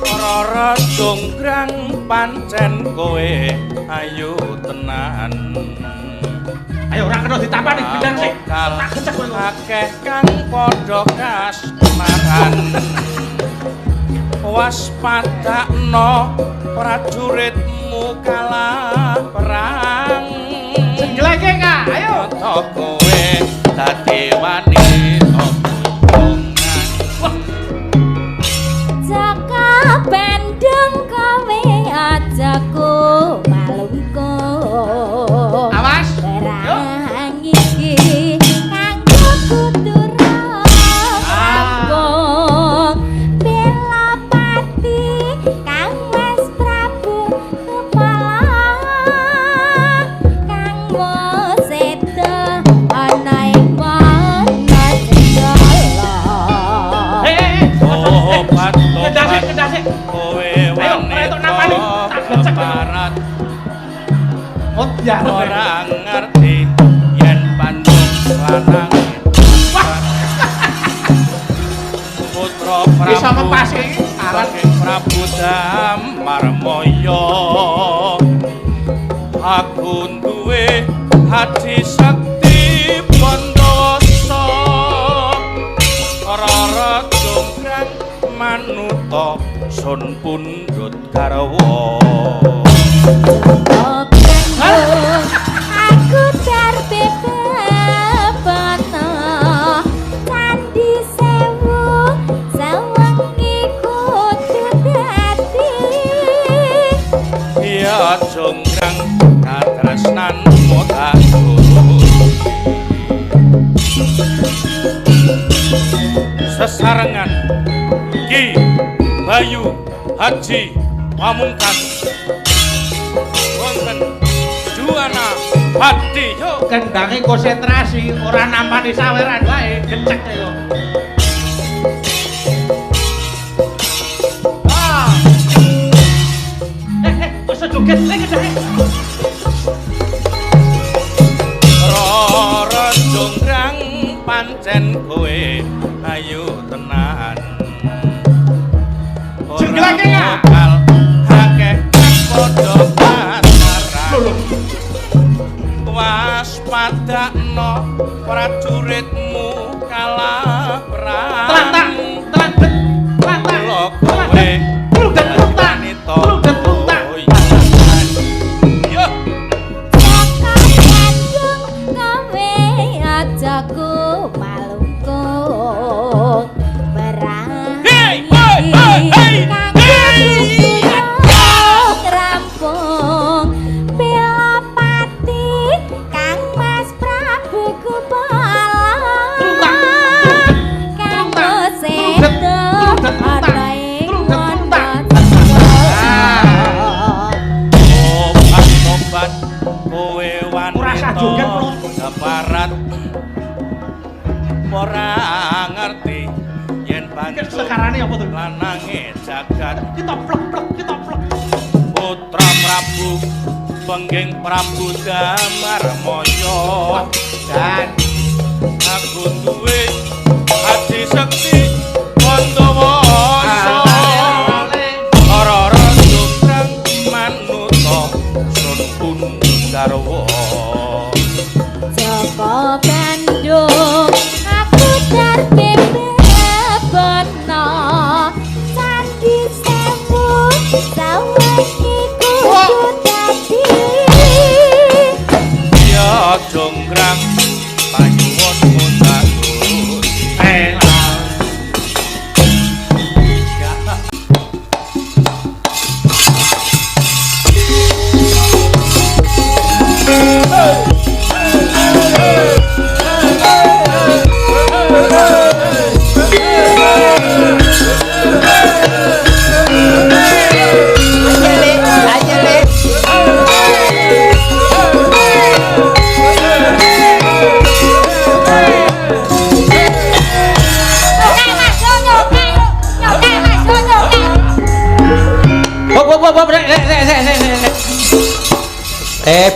Ora dongkrang pancen kowe ayu tenan. Ayo ora kena ditampani gendang sik. Tak gecek kowe akeh kang padha kasmaran. Waspadakno prajuritmu kalah perang. Jengleke Kak, ayo. Kowe dadi wanita buntungan. Jaka bendeng kowe ajaku malungku. Awas. Perang iki kanggo kudura kampung. Bela pati Kang Mas Prabu kepala Kang Moseda ana ing mana segala. Obat Kedasik. kowe Ayo, retok napani. Tak gecek. barat Oh, ya. ora ngerti yen pandung lanang putra Bisa Prabu mepas iki alat Prabu Damarmaya aku duwe hati sakti Pandawasa ora dongkrang manuta sun pundhut garwa. Aku darbe bebana Candi Sewu sawengi kudu dadi Ya jonggrang katresnanmu tak sesarengan Ki Bayu Haji Pamungkas wonten Juwana Hadi yo kendange konsentrasi ora nampani saweran wae gecek yo. Ah. Wis joget lagi dah. Rara jonggrang pancen kowe ayu tenan. Jengleke ya. Akeh padha kasmaran. Waspadakno prajuritmu kalah perang. Telan. Lho kowe wanita yo Jaka bendeng kowe ajaku malungku Perang iki kanggo rampung Bela pati Kang Mas Prabu kepala Kang Moseda ana ing mana obat kowe wanita keparat ora ngerti yen pancen Sekarane apa tuh? lanange jagat Kita plek. putra Prabu Pengging Prabu Damarmaya dan aku duwe hati sakti Pandawasa ora dongkrang manuta sun pundhut garwa. Jaka Bandung aku darbe bebana Candi Sewu sawengi kudu dadi Ya jonggrang panyuwunmu takut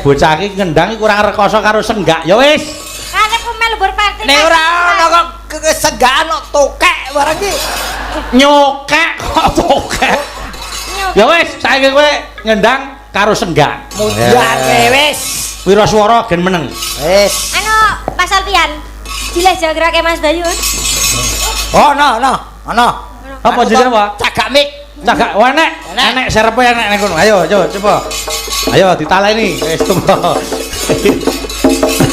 Bocah iki ngendang kurang rekoso karo senggak ya wis. Arep melu bur party. Nek ora ana kok kesenggaan kok tokek barang iki. Nyokek kok tokek. Ya wis, saiki kowe ngendang karo senggak. Mundian wis. Wiraswara gen meneng. Wis. Anu Pak Salpian. Jileh jagrake Mas Bayu. Oh, no. Apa jenenge apa? Cagak mik. Cagak enek serepe enek ning kono. Ayo, coba. Ayo ditaleni. Wis tunggu.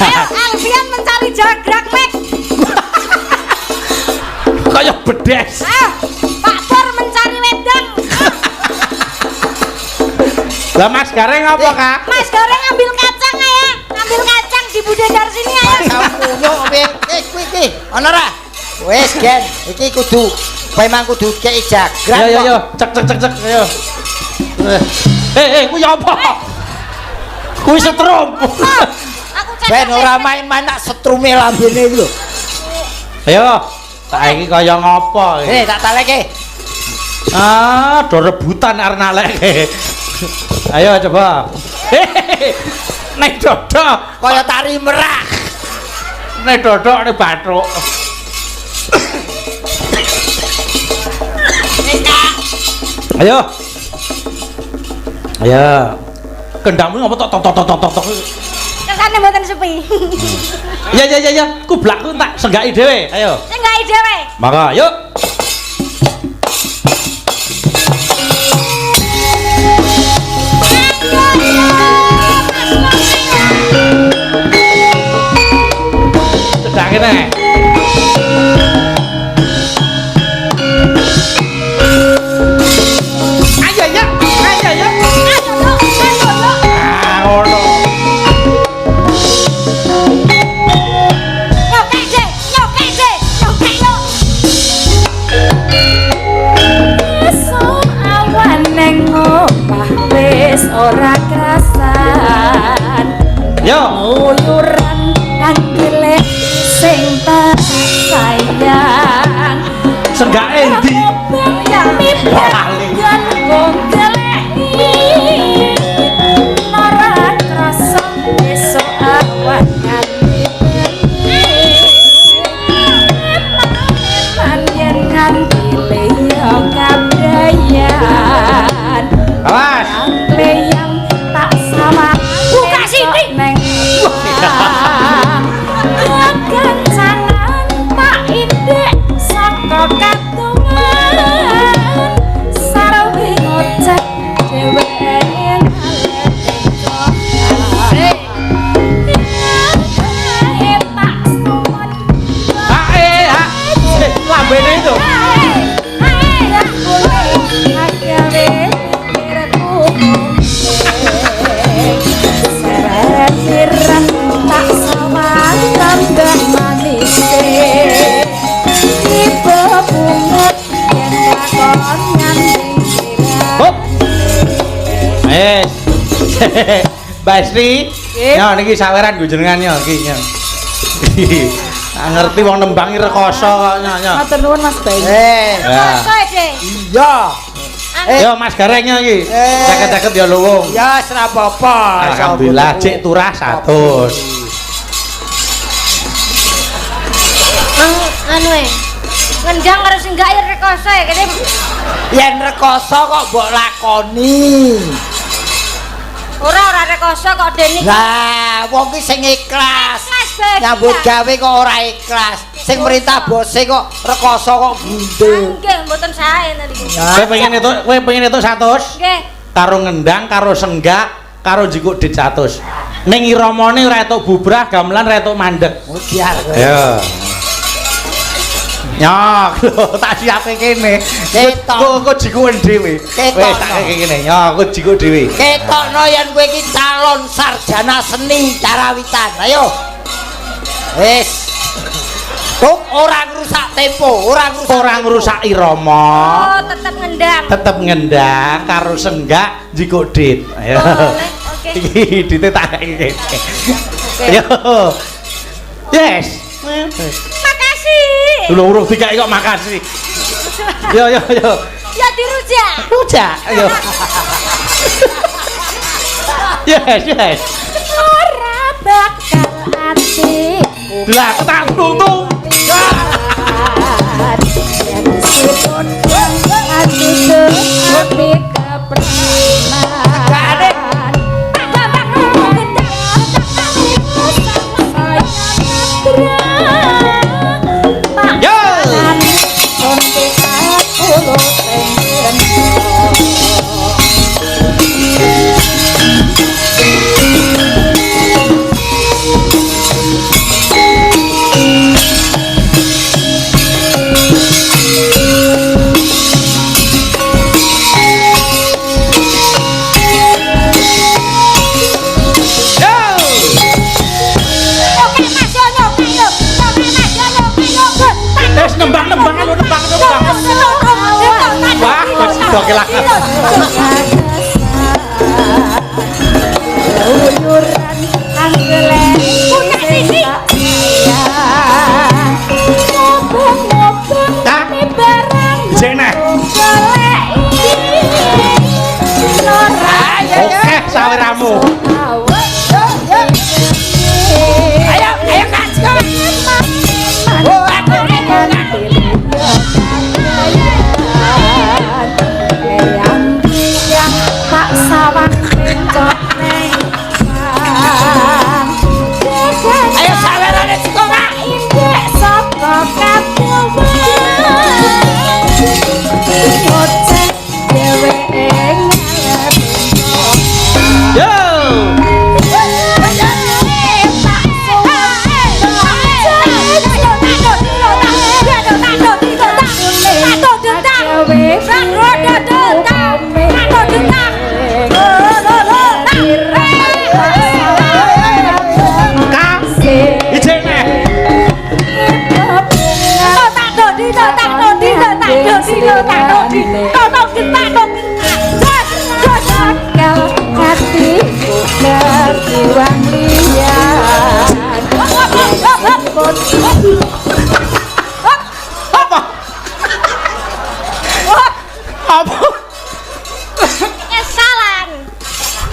Ayo Alfian mencari jagrak Mek. Kayak bedes. Ayo Pak Pur mencari wedang. Lah Mas Gareng apa, Kak? Mas Goreng ambil kacang ya. Ambil kacang di budedar sini ya. Samunyo piye? Kuwi iki. Ana ra? Wis, Gen. Iki kudu memang kudu kei jagrak. Yo. Cek. Ayo. Kuwi apa? Kuwi setrum. Aku cek. Ben ora main-main nak setrume lambene iki lho. Ayo. Saiki kaya ngopo iki? Tak taleke. Do rebutan arep naleke. Ayo coba. Nek dodok Kaya tari merak. nek dodok nek bathuk. Ayo. Kendangmu ngapa tok. Kersane mboten sepi. Ya. Kublakku tak senggaki dhewe. Ayo. Senggaki dhewe. Maka, yuk. Cedak kene. Ayo ya. Ngono. Nyokek yo. Esuk awan neng omah wis ora krasan. Yo. Uyuran kandile sing tak sayang. Senggak endi? Yang mimpian kok geleki. Lara krasa esuk awan nganti yen nganti leyo kabrayan. Awas. Leyang tak sama buka sithik neng kancanan tak indek saka katungan sarwe ngocek dheweke Lambene itu. Mbak Sri, ya niki saweran nggo jenengan ya iki ya. Ngerti wong nembangi rekoso kok nya. Matur nuwun Mas Bayu. Rekoso Iya. Yo Mas Garengnya iki. Caket-caket ya luwung. Ya wis ora apa-apa. Alhamdulillah cek turah 100. Anu ngendang karo senggak ya rekoso ya kene. Yen rekoso kok mbok lakoni. Ora rekoso kok dene. Lah, wong ki sing ikhlas. Nyambut gawe kok ora ikhlas. Sing merintah bose kok rekoso kok gundul. Nggih, mboten sae niku. Kowe pengen itu 100? Nggih. Karo ngendang, karo senggak, karo jikuk dit 100. Ning iramane ora etuk bubrah, gamelan ora etuk mandeg. Biar. Ya. Nyok lho, tak siape kene. Ketok. Kok jikuk dhewe. Wis tak kene. Ya, aku jikuk dhewe. Ketokno yen kowe iki calon sarjana seni carawitan. Ayo. Wis. Tuk ora ngrusak tempo, Ora ngrusak irama. Oh, tetep ngendang karo senggak jikuk dit. Ayo. Oke. Iki dite tak kene. Ayo. Yes. Makasih. Lho urung dikaki kok makasih. Yo. Ya dirujak. Rujak. Ayo. Yes. Ora bakal ati. Lah, tak tuntung. Doke lagi. Uyuran anggelan punya sisi. Ngobong-ngobong Nah. barang. Jene. Oke, sawiramu. Ayo Kak Cika. Oh, aku yang tak sawah kencok neng. Ayo sawerane Cika Kak. Indek saka kapuwan. Ngoceh dheweke Yo.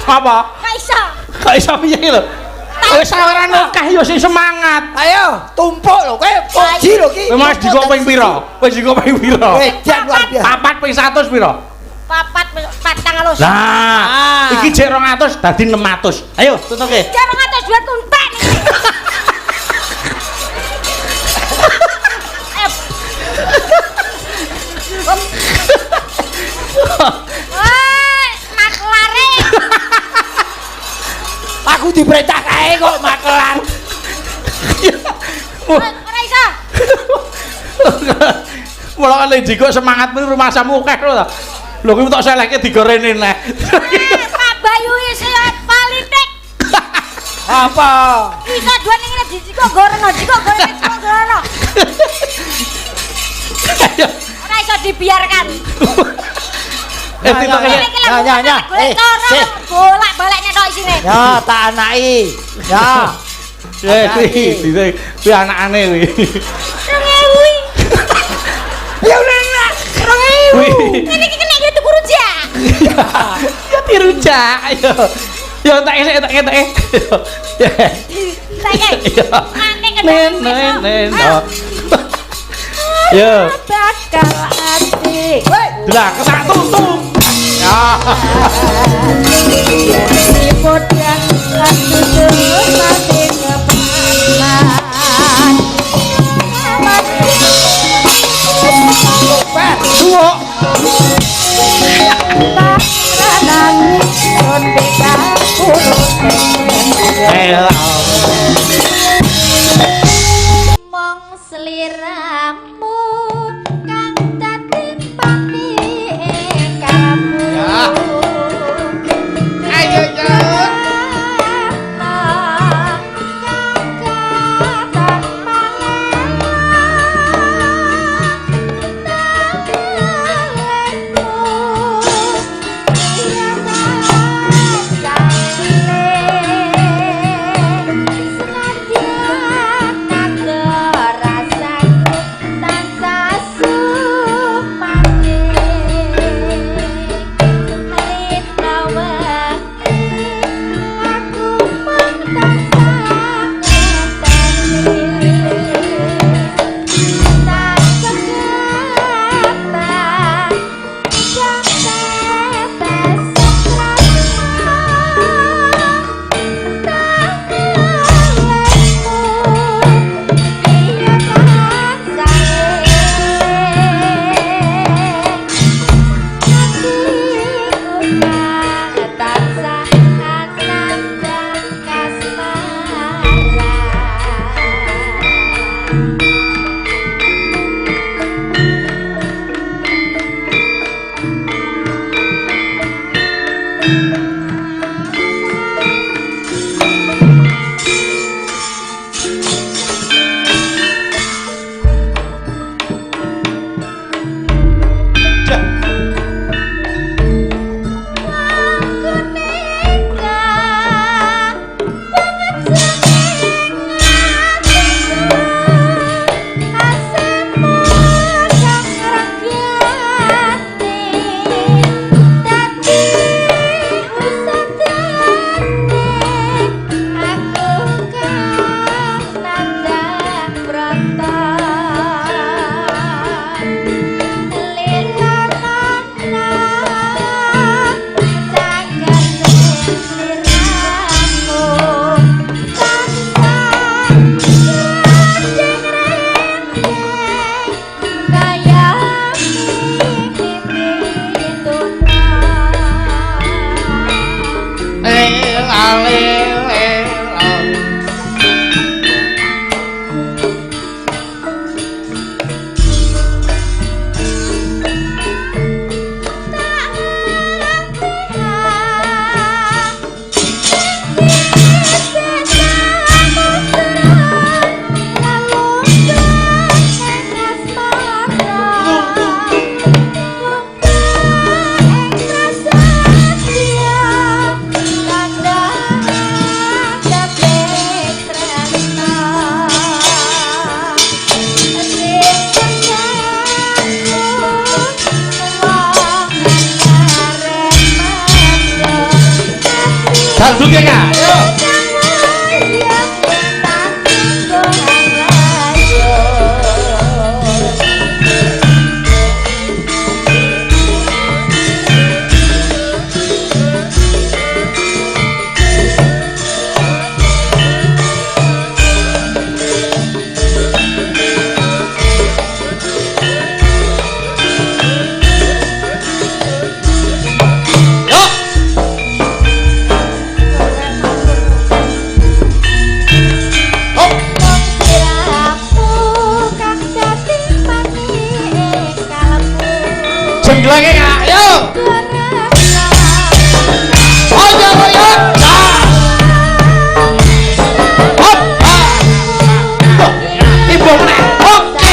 Apa? Kok iso piye lho? Wis saweran akeh yo sing semangat. Ayo, tumpuk lho kowe puji lho ki. Mas diko ping pira? Wis diko ping pira? Edan luar biasa. Papat ping 100 pira? Papat patang alus. Nah, iki jek 200 dadi 600. Ayo, tutuke. Jek 200 duit tuntek. Maklare. Aku diperintah kae kok makelan. Ora iso. Mula kan diko semangatmu rumah samu akeh lho. Lho kuwi tok seleke digorene neh. Pak Bayu iki politik. Apa? Iso duwe ning ngene diciko goreng, diciko goreng, diciko goreng. Ora iso dibiarkan. Nya. Bolak-baliknya tok isine. Ya, tak anaki. Ya. Kuwi anakane kuwi. 2000. Ya udah 2000. Ini iki kena yo tuku rujak. Ya dirujak ayo. Yo tak esek tak ketek. Saiki. Mane kendang. Yo. Bakal ati. Lah kesak tutup. Ya. Si podang atutur mati kepanan. Suwo. Nangis sondeka mong seliramu kang dadi pati kamu. Ayo Jun. Jengglenge Kak, yo. Ayo ayo. Hop. Ibu meneh. Oke.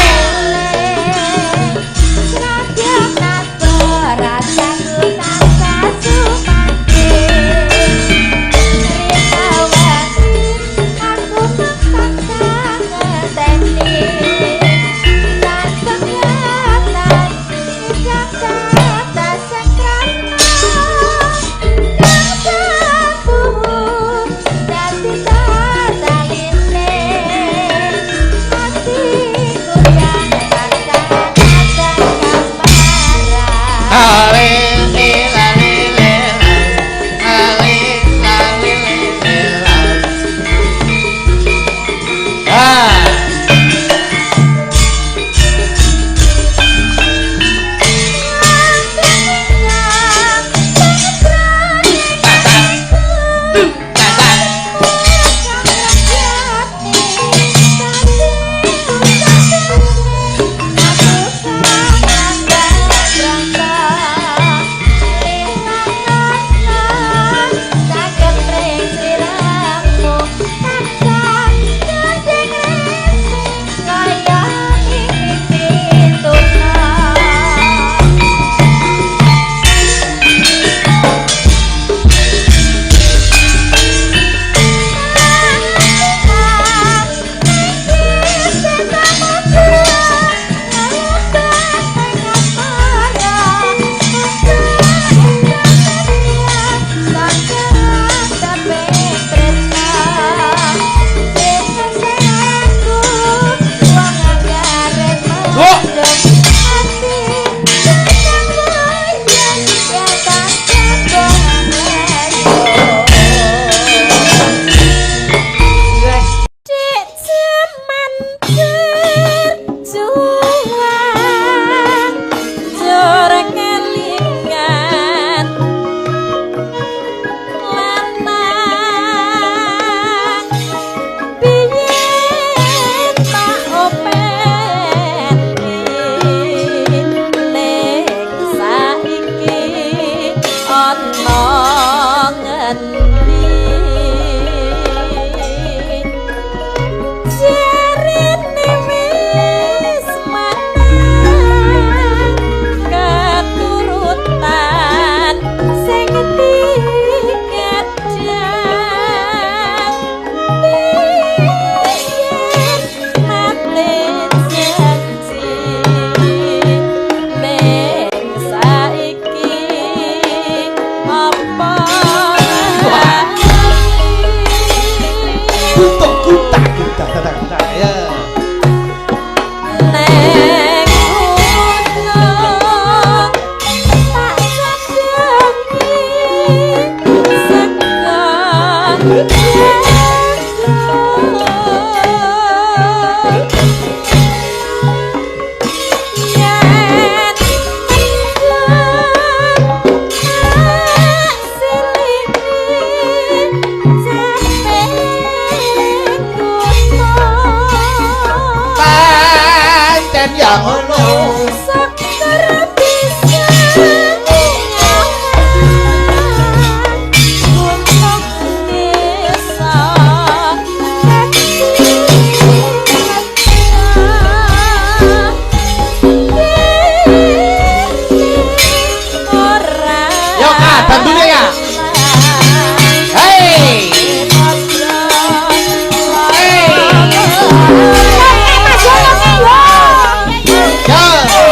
Yo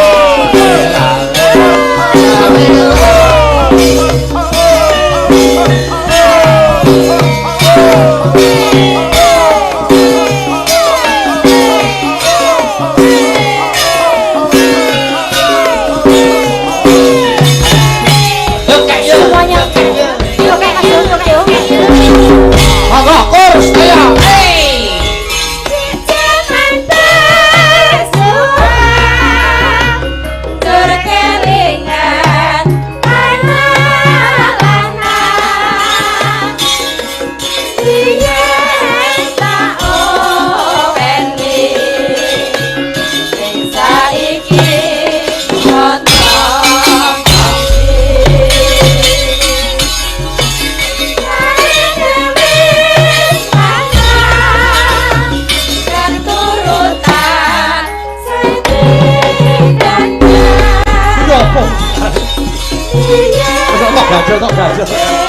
gajah tok gajah.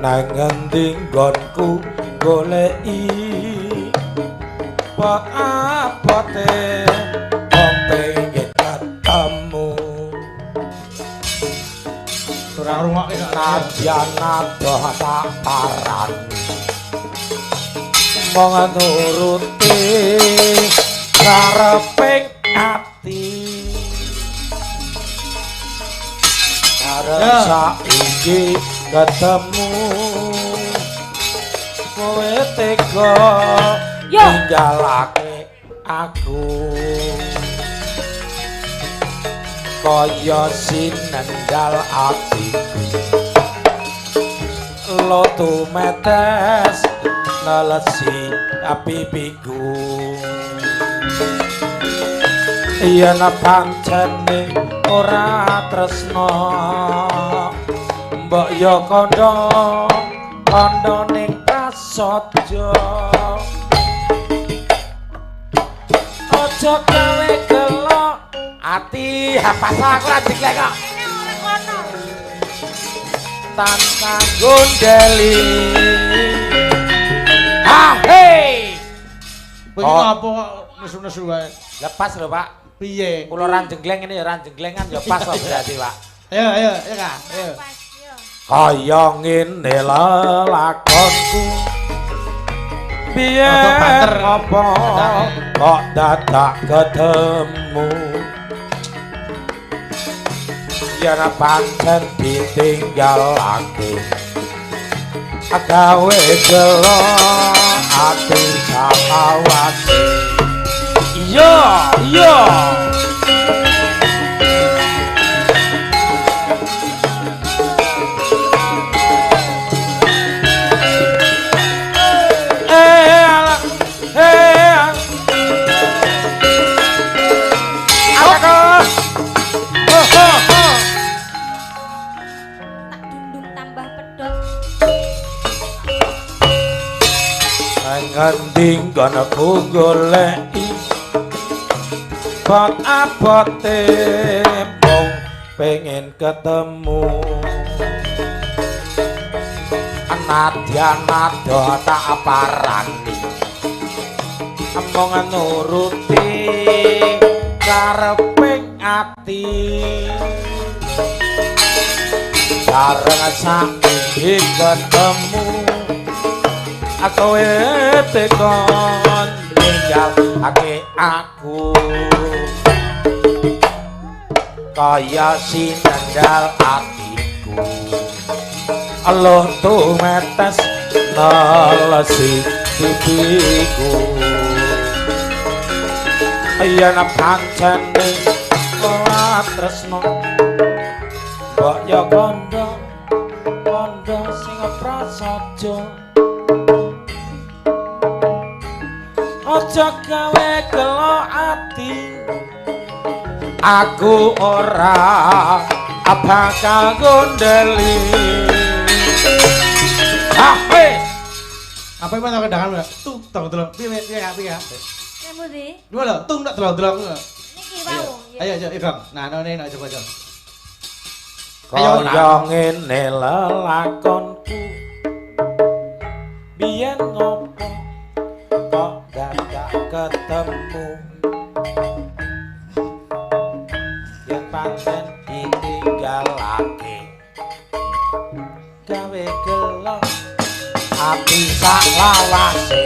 nang ngendi nggonku goleki apa-apate wong pengen ketemu ora ngrungokke nadyan nadoh tak parani mong nuruti kareping ati arep saiki ketemu kowe tega ninggalake aku kaya sinendal atiku lotu metes nelesi pipiku yen pancene ora tresno mbok yo kandha ning prasaja aja gawe gelo ati pasal aku ra diklek kok tanpa gondeli ah hei pengen apa kok nesu-nesu wae lepas lho Pak piye kula ranjengleng ini ya ranjenglengan ya pas kok berarti Pak ayo ayo ya Kak ayo kaya ngene lelakonku piye apa kok dadak ketemu yen pancen ditinggalake gawe gelo ati sakawase iya iya ngendi kono ku goleki bot abote mung pengen ketemu nadyan nadoh tak parani mung nuruti kareping ati bareng saiki ketemu aku tekon ninggalake aku kaya sinendal atiku Allah tuh metes nelesi pipiku yen pancene ora tresno mbok yo kandha sing prasaja aja gawe gelo ati aku ora bakal gondeli. Apa yang mana kedangan mbak? Tuh, tolong, piye ya? Kamu di? Dua lo, tung nak tolong. Niki mau. Ayo, Bang. Nah, ini coba. Kaya ngene lelakonku. Biyen ngopo kok dadak ketemu. Yen pancen ditinggalake. Gawe gelo ati sak lawase.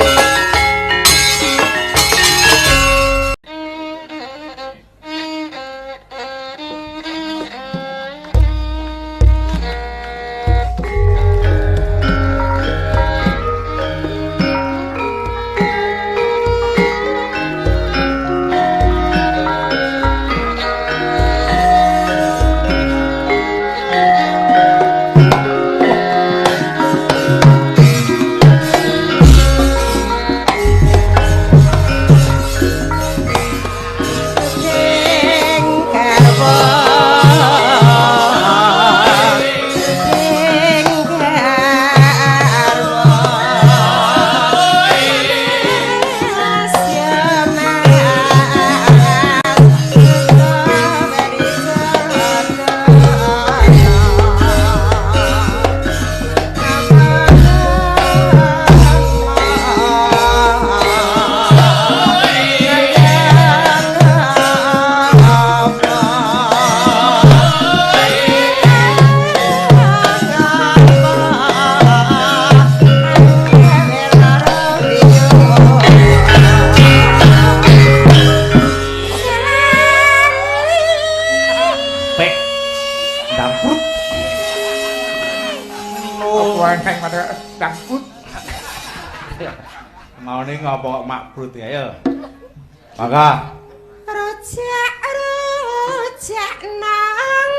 Mau nih ngopo makbrut ya, ayo. Maka rojak nang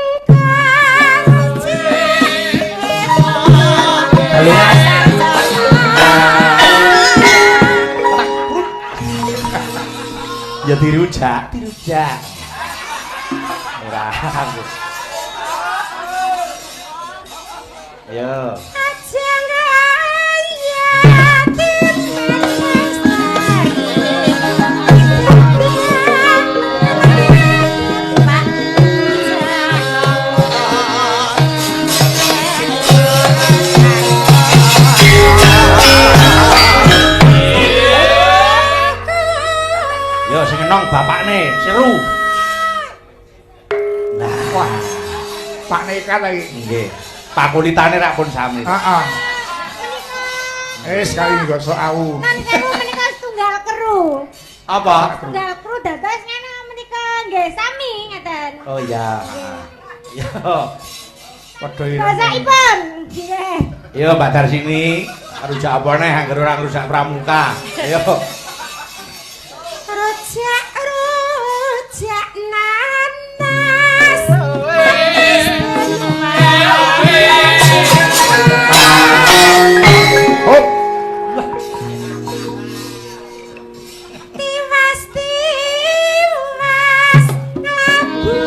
ya dirujak. Murah. Ayo. Nong bapakne seru. Nah, wah. Pak nekat lagi. Nggih. Pakulitane rak pun sami. Heeh. Sekali gosok awu. Kan kamu menika tunggal keru. Apa? Tunggal keru dados ngene menika nggih sami ngeten. Oh iya. Yo. Padha iki. Basaipun nggih. Yo Mbak Darsini, rujak apa neh anggere ora rusak pramuka. Ayo. Rojak nanas. Hop. Tiwas labu.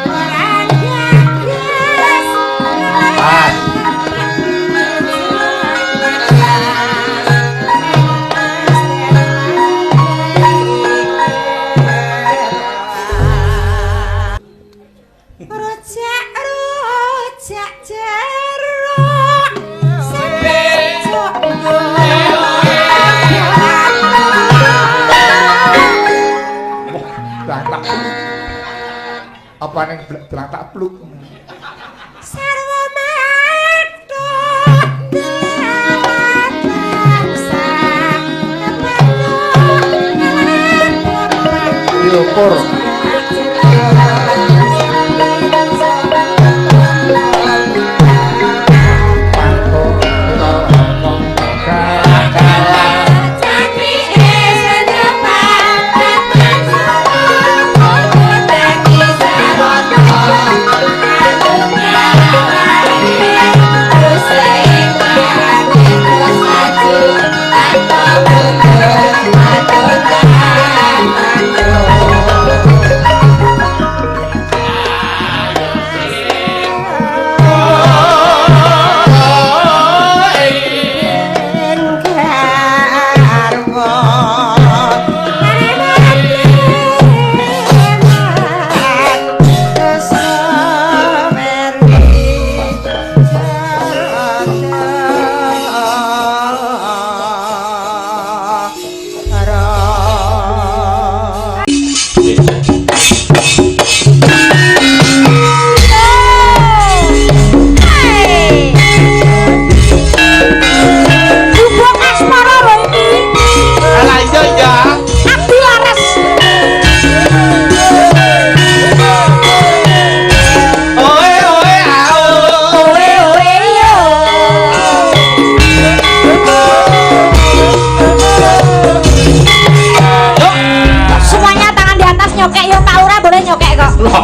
Orang gagas. Rojak jeruk sejuk. Tak apa ning belang tak pluk. Sarwa medhok Diukur.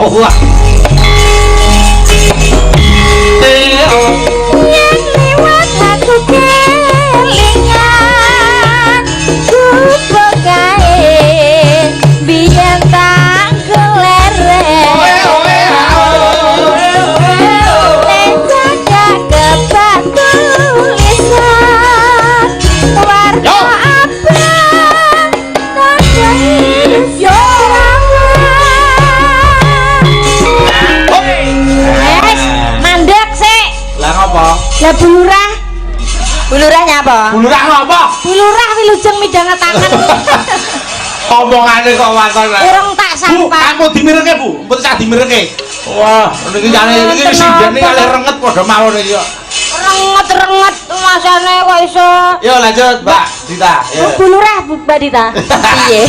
Wah. Yang lewat aku kelingan ku pekae biyen tak kelereng jaga kebat tulisan warna abang tanda yo mandek sik. Lah ngopo? Lah bulurah. Bulurahnya apa? Bulurah ngopo? Bulurah wilujeng midhangetaken. Omongane kok waton. Urung tak Bu, sampai. kamu dimirenge, Bu. Mpun sak dimirenge. Wah, niki jane iki sindene kali renget padha mawon iki kok. Renget-renget masane kok iso. Yo lanjut, Mbak Dita. Yo. Bulurah Mbak Dita. Piye?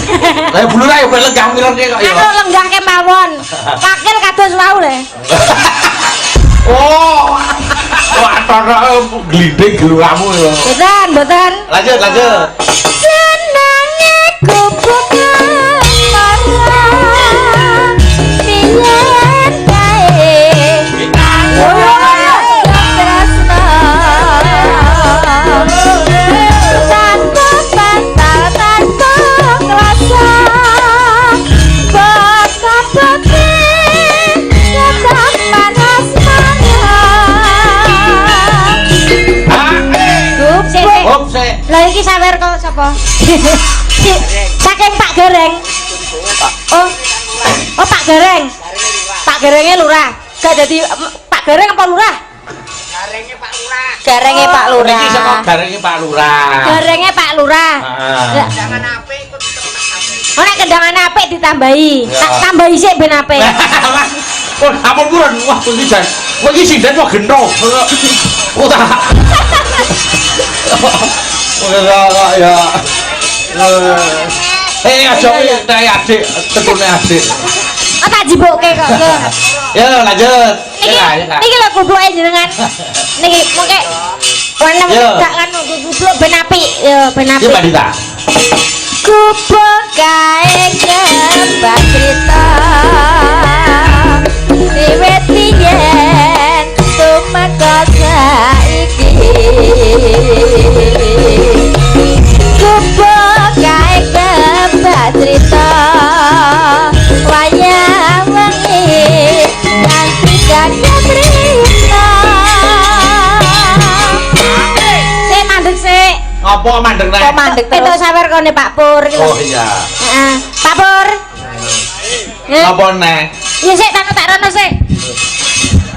Lah bulurah yo lenggah mirenge kok yo. Anu lenggah kemawon. Pakil kados wau le. Oh. Wah, tono glinding geluramu yo. Mboten, mboten. Lanjut, lanjut. Jenenge gubuk marang biyen kae. Tanpa bantal, tanpa kerasa baka-baki tetap panas Hop, sik. Lah iki sawer kok sapa? Saking Pak Gereng. Oh. Oh Pak Gereng. Pak Gerenge lurah. Gak dadi Pak Gereng apa lurah? Garenge Pak Lurah. Niki saka garenge Pak Lurah. Garenge Pak Lurah. Heeh. Oh nek kendangane apik ditambahi. Tak tambahi sik ben apik. Oh, ampun purun. Wah, kuwi jan. Kowe iki sinden kok geno. Oh, tak. Oh, ya. Aja tak adik, tekune adik. Oh tak jibokke kok. Ya, lanjut. Niki lho kubuke jenengan. Niki mengke weneng gak kan kubluk ben apik. Yo ben apik. Ya, Mbak Dita. Kubuk kae kembang cerita wiwit biyen tumeka saiki kubuk kae kembang cerita wayah wengi nganti gagah trina sik mandeg sik. Apa mandeg nek? Kok mandeg terus? Itu sawer kone Pak Pur iki lho. Oh iya. Heeh. Pak Pur. Apa nek? Ya sik tak rono sik.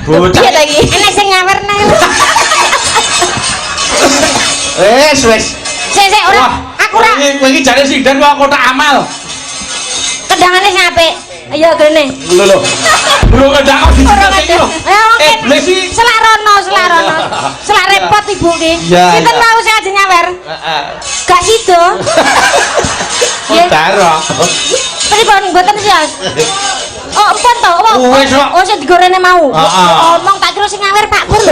Bocah Piye ta iki? Enek sing nyawer nang. wis. Sik ora aku ora Kowe iki jare sinden kok kotak amal. kendangane sing apik. Ayo grene. Lho. Lho kendang kok Ora iki lho. Blesi. Selak rono. Selak repot Ibu ki. Iya, Sinten iya. mau sing ajeng nyawer? Heeh. Gak sido. Oh, darah. Pripun mboten sias? Oh, empun to. Wis kok. Oh, sing digorene mau. Heeh. Omong tak kira sing nyawer Pak Pur lho.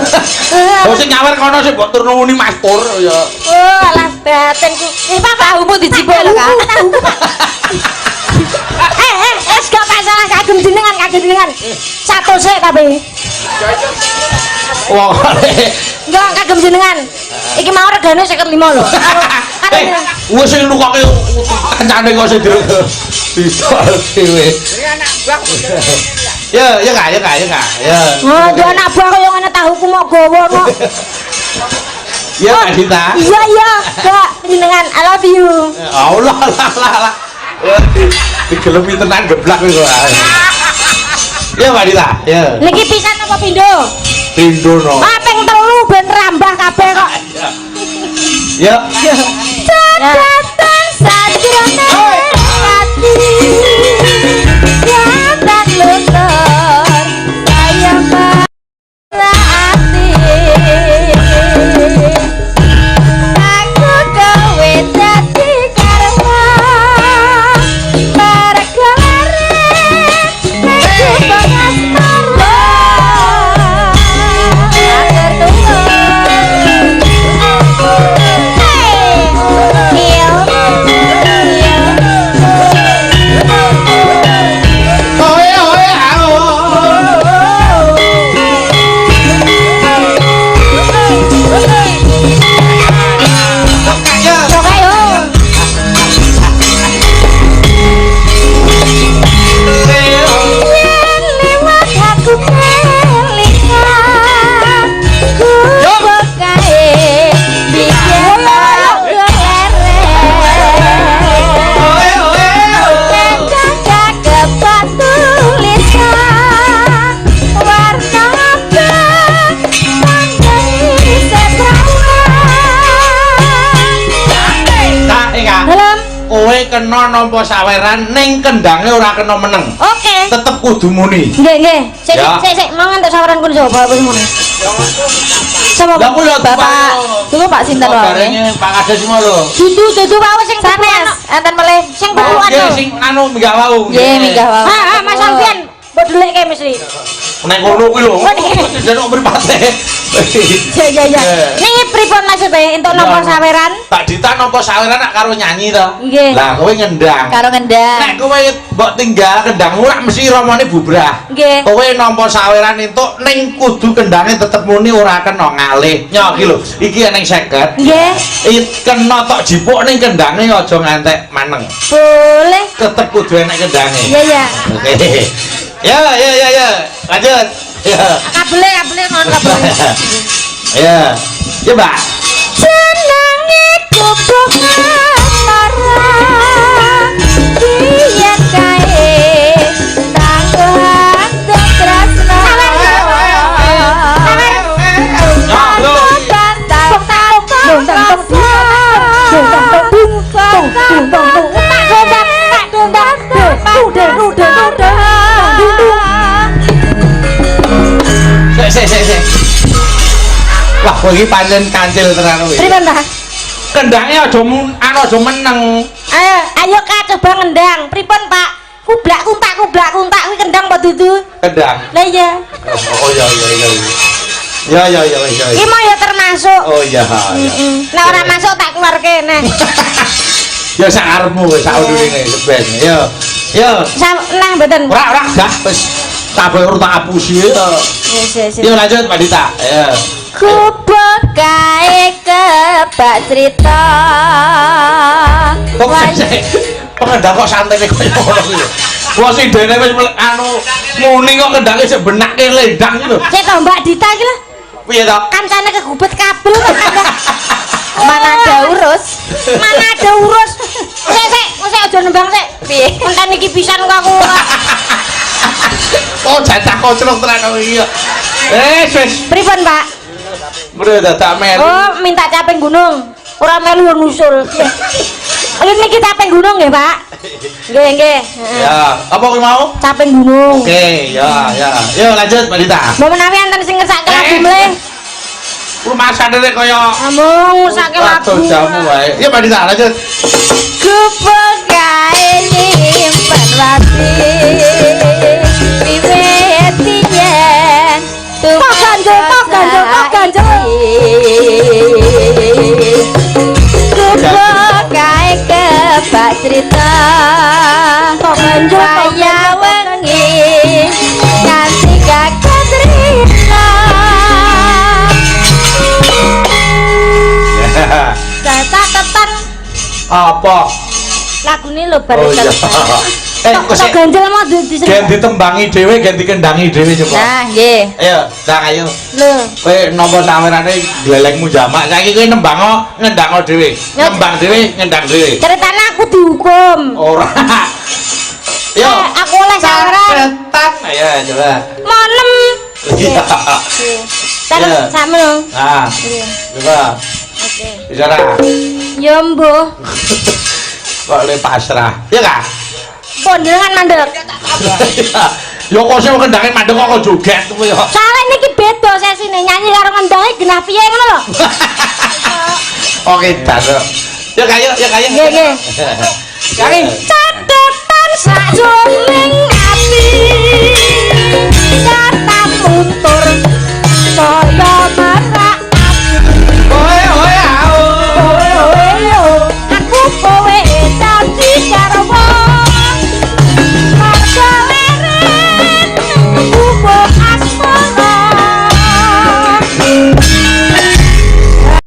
Oh sing nyawer kono sing mbok turno muni Mas Pur ya. Oh, alah batenku. Pak tahumu dijibuk lho, Kak. Gak masalah kagem jenengan. Satu sik tapi. Wong. Enggak kagem jenengan. Iki mau regane 55 lho. Wis sing nukoke kancane kok sing didol dhewe. Ya Kak. Ya. Oh, dia anak buah kaya ngene tahuku mok gawa kok. Ya Kak Dita. Iya, Kak. Jenengan I love you. Allah. Digelemi tenan geblak kowe kok. Ya Mbak Dita, ya. Niki pisan apa pindho? Pindho no. Ping 3 ben rambah kabeh kok. Ya. Datang sajrone ati. Datang luntur sayang ati. Aku kowe dadi karma. Feel kowe kena nampa saweran ning kendange ora kena meneng. Oke. Tetep kudu muni. Nggih. Sik Ya. mau ngantuk saweran kun coba apa semono. Coba. Lah kuwi lho Bapak. Tunggu Pak sinten wae. Barenge Pak Kades mau lho. Dudu wae sing sanes. Enten melih sing puluhan. Oke, sing anu minggah wau. Nggih, minggah wae. Ha, Mas Alfian, mbok delekke mesti. Nek ngono kuwi lho. Tidak kok mripate. Ya. Niki pripun maksude entuk nampa saweran? Tak Dita nampa saweran nak karo nyanyi to. Nggih. Lah kowe ngendang. Karo ngendang. Nek kowe mbok tinggal kendangmu rak mesti ramane bubrah. Nggih. Kowe nampa saweran entuk ning kudu kendange tetep muni ora kena ngalih. Nyok iki lho, iki ning 50. Nggih. Kena tok jipuk ning kendange aja ngantek maneng. Boleh. Tetep kudu enek kendange. Iya. Oke. Ya. Lanjut. Ya. Kabele ngono kabele. Ya. Ya, Mbak. Senange kubuh marang yen kae tangguhan tresno. Sik. Wah, kowe iki pancen kancil tenan kowe. Pripun ta? Kendange aja aja meneng. Ayo Kak coba ngendang. Pripun Pak? Kublak kuntak kuwi kendang apa dudu? Kendang. Lah iya. Oh iya. Ya. Iki mau ya termasuk. Oh iya. Nek ora masuk tak keluarke neh. Ya sak arepmu wis sak undurine sebes. Yo. Nah mboten. Ora gah wis kabeh urut tak apusi. Yes. Yo lanjut Mbak Dita. Ya. Kubuk kae kebak cerita. Kok sik pengendang kok santai koyo ngono kuwi. Wong sing dene wis anu muni kok kendange sik benake lendang iki lho. Cek to Mbak Dita iki lho. Piye to? Kancane kegubet kabel kok kandang. Mana ada urus? Sik aja nembang sik. Piye? Enten iki pisan kok aku. Oh jatah kocrok tenan kowe iki. Wis. Pripun, Pak? Mrene dadak melu. Oh, minta caping gunung. Ora melu nusul. Ini niki caping gunung nggih, Pak? Nggih. Ya, apa kuwi mau? Caping gunung. Oke, ya. Yo lanjut Mbak Dita. Mbok menawi enten sing ngersake lagu mleh. Rumasane rek kaya Amung ngersake lagu. Aduh jamu wae. Ya Mbak Dita lanjut. Kubuk kae nyimpen wati. Wiwit yen Kok ganjel. Kubuk kae kebak cerita. Kok ganjel kaya wengi nganti kaget rina. Catatan Apa? lagune lho bar Oh iya. kok ganjel mau disebut. Gen ditembangi dhewe, gen dikendangi dhewe coba. Nah, nggih. Ayo, Cak ayo. Lho, Kowe nampa sawerane glelengmu jamak. Saiki kowe nembango, ngendhango dhewe. Nembang dhewe, ngendang dhewe. ceritanya aku dihukum. Ora. Yo. Aku oleh saweran. Cetak. Ayo coba. Monem. Iya. Terus Iya. sakmono. Nah, coba. Oke. Bicara. Ya mbuh. Kok le pasrah. Ya Kak? Pun jenengan mandek. Ya kok sing kendhange mandek kok joget kuwi ya. Soale niki beda sesine nyanyi karo ngendangi genah piye ngono lho. Oke, das. Ya kayu. Nggih. Kaki. Catatan sajroning ati.